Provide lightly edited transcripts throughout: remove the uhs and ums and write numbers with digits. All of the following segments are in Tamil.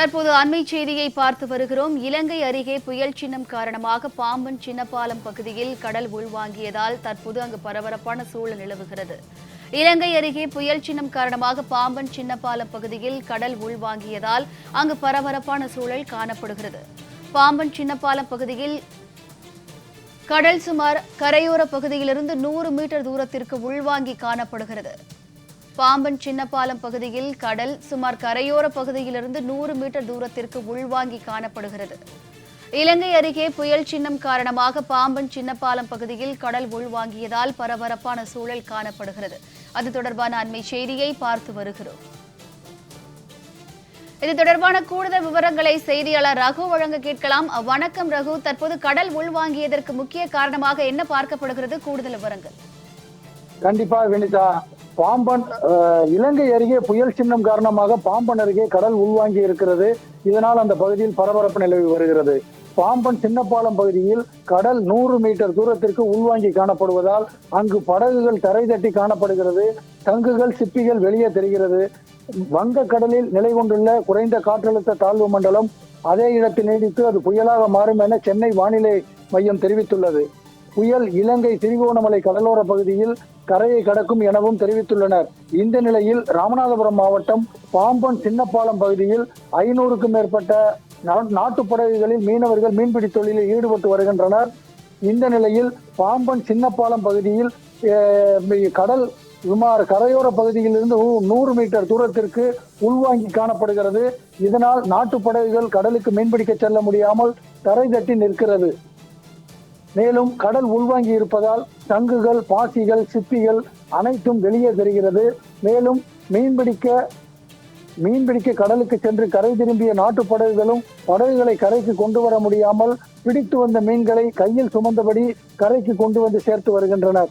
தற்போது அண்மை செய்தியை பார்த்து வருகிறோம். இலங்கை அருகே புயல் சின்னம் காரணமாக பாம்பன் சின்னப்பாலம் பகுதியில் கடல் உள்வாங்கியதால் தற்போது அங்கு பரபரப்பான சூழல் நிலவுகிறது. இலங்கை அருகே புயல் சின்னம் காரணமாக பாம்பன் சின்னப்பாலம் பகுதியில் கடல் உள்வாங்கியதால் அங்கு பரபரப்பான சூழல் காணப்படுகிறது. பாம்பன் சின்னப்பாலம் பகுதியில் கடல் சுமார் கரையோர பகுதியிலிருந்து 100 மீட்டர் தூரத்திற்கு உள்வாங்கி காணப்படுகிறது. பாம்பன் சின்னப்பாலம் பகுதியில் கடல் சுமார் கரையோர பகுதியிலிருந்து 100 மீட்டர் தூரத்திற்கு உள்வாங்கி காணப்படுகிறது. இலங்கை அருகே புயல் சின்னம் காரணமாக பாம்பன் சின்னப்பாலம் பகுதியில் கடல் உள்வாங்கியதால் பரபரப்பான சூழல் காணப்படுகிறது. அது தொடர்பான அண்மை செய்தியை பார்த்து வருகிறோம். இது தொடர்பான கூடுதல் விவரங்களை செய்தியாளர் ரகு வழங்க கேட்கலாம். வணக்கம் ரகு, தற்போது கடல் உள்வாங்கியதற்கு முக்கிய காரணமாக என்ன பார்க்கப்படுகிறது? கூடுதல் விவரங்கள். கண்டிப்பா வினிதா, பாம்பன் இலங்கை அருகே புயல் சின்னம் காரணமாக பாம்பன் அருகே கடல் உள்வாங்கி இருக்கிறது. இதனால் அந்த பகுதியில் பரபரப்பு நிலவி வருகிறது. பாம்பன் சின்னப்பாலம் பகுதியில் கடல் 100 மீட்டர் தூரத்திற்கு உள்வாங்கி காணப்படுவதால் அங்கு படகுகள் தரை தட்டி காணப்படுகிறது. தங்குகள் சிப்பிகள் வெளியே தெரிகிறது. வங்கக்கடலில் நிலை கொண்டுள்ள குறைந்த காற்றழுத்த தாழ்வு மண்டலம் அதே இடத்தில் நீடித்து அது புயலாக மாறும் என சென்னை வானிலை மையம் தெரிவித்துள்ளது. புயல் இலங்கை திரிகோணமலை கடலோர பகுதியில் கரையை கடக்கும் எனவும் தெரிவித்துள்ளனர். இந்த நிலையில் ராமநாதபுரம் மாவட்டம் பாம்பன் சின்னப்பாலம் பகுதியில் 500க்கும் மேற்பட்ட நாட்டு படகுகளில் மீனவர்கள் மீன்பிடி தொழிலில் ஈடுபட்டு வருகின்றனர். இந்த நிலையில் பாம்பன் சின்னப்பாலம் பகுதியில் கடல் சுமார் கரையோர பகுதியில் இருந்து 100 மீட்டர் தூரத்திற்கு உள்வாங்கி காணப்படுகிறது. இதனால் நாட்டு படகுகள் கடலுக்கு மீன்பிடிக்க செல்ல முடியாமல் தரை தட்டி நிற்கிறது. மேலும் கடல் உள்வாங்கி இருப்பதால் தங்குகள், பாசிகள், சிப்பிகள் அனைத்தும் வெளியே தெரிகிறது. மேலும் மீன்பிடிக்க கடலுக்கு சென்று கரை திரும்பிய நாட்டு படகுகளும் படகுகளை கரைக்கு கொண்டு வர முடியாமல் பிடித்து வந்த மீன்களை கையில் சுமந்தபடி கரைக்கு கொண்டு வந்து சேர்த்து வருகின்றனர்.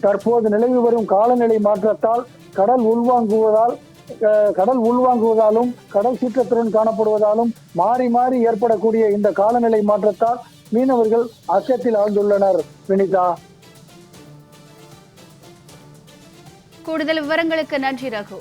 தற்போது நிலவி வரும் காலநிலை மாற்றத்தால் கடல் உள்வாங்குவதாலும் கடல் சீற்றத்துடன் காணப்படுவதாலும் மாறி மாறி ஏற்படக்கூடிய இந்த காலநிலை மாற்றத்தால் மீனவர்கள் அச்சத்தில் ஆழ்ந்துள்ளனர். வினிதா, கூடுதல் விவரங்களுக்கு நன்றி ரகு.